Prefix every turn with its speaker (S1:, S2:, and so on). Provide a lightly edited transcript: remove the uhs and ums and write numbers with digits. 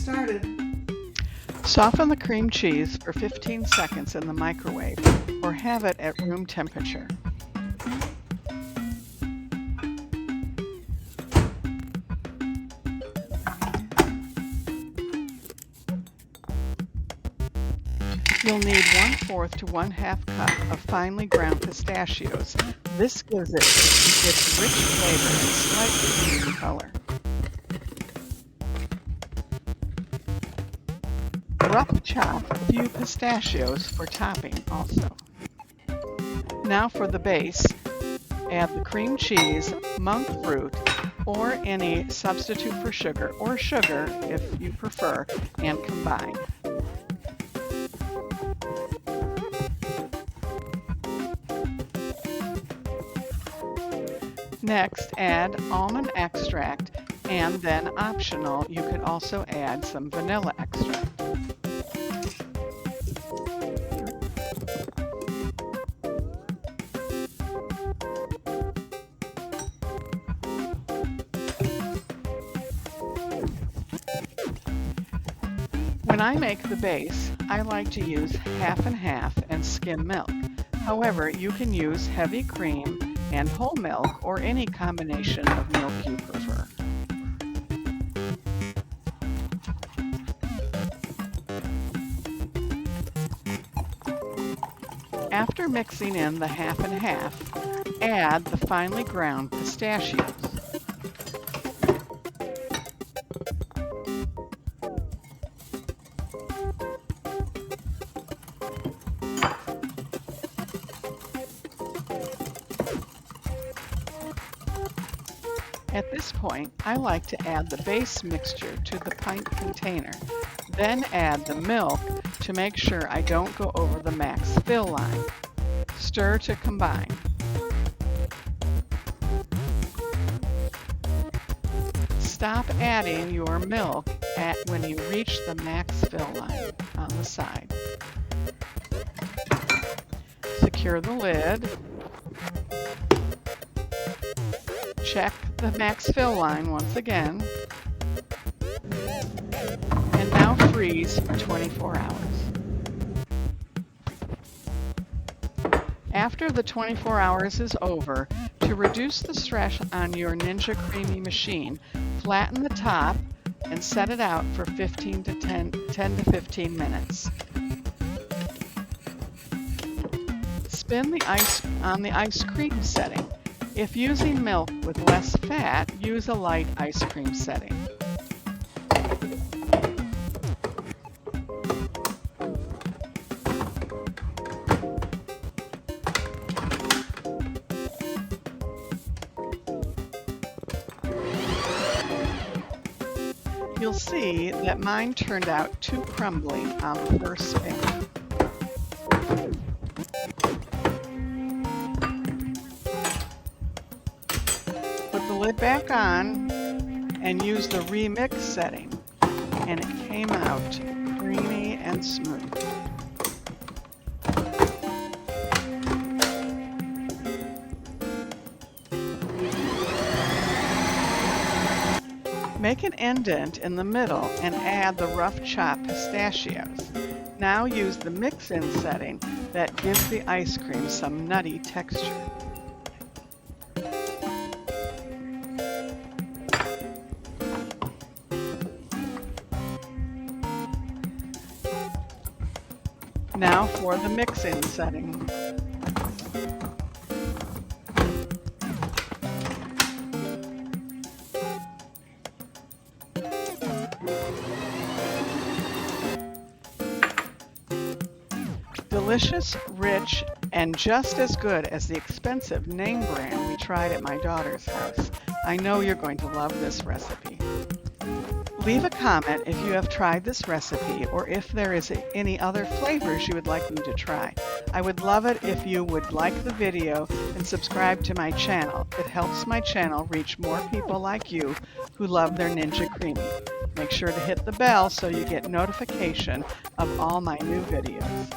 S1: started.
S2: Soften the cream cheese for 15 seconds in the microwave or have it at room temperature. You'll need 1/4 to 1/2 cup of finely ground pistachios. This gives it its rich flavor and slightly deeper color. Rough chop a few pistachios for topping also. Now for the base, add the cream cheese, monk fruit, or any substitute for sugar, or sugar if you prefer, and combine. Next, add almond extract, and then optional, you could also add some vanilla extract. When I make the base, I like to use half and half and skim milk. However, you can use heavy cream and whole milk or any combination of milk you prefer. After mixing in the half and half, add the finely ground pistachios. At this point, I like to add the base mixture to the pint container, then add the milk to make sure I don't go over the max fill line. Stir to combine. Stop adding your milk when you reach the max fill line on the side. Secure the lid. Check the max fill line once again, and now freeze for 24 hours. After the 24 hours is over, to reduce the stress on your Ninja Creami machine, flatten the top and set it out for 10 to 15 minutes. Spin the ice on the ice cream setting. If using milk with less fat, use a light ice cream setting. You'll see that mine turned out too crumbly on the first spin. Put the lid back on and use the remix setting, and it came out creamy and smooth. Make an indent in the middle and add the rough chopped pistachios. Now use the mix-in setting that gives the ice cream some nutty texture. Now for the mix-in setting. Delicious, rich, and just as good as the expensive name brand we tried at my daughter's house. I know you're going to love this recipe. Leave a comment if you have tried this recipe or if there is any other flavors you would like me to try. I would love it if you would like the video and subscribe to my channel. It helps my channel reach more people like you who love their Ninja Creami. Make sure to hit the bell so you get notification of all my new videos.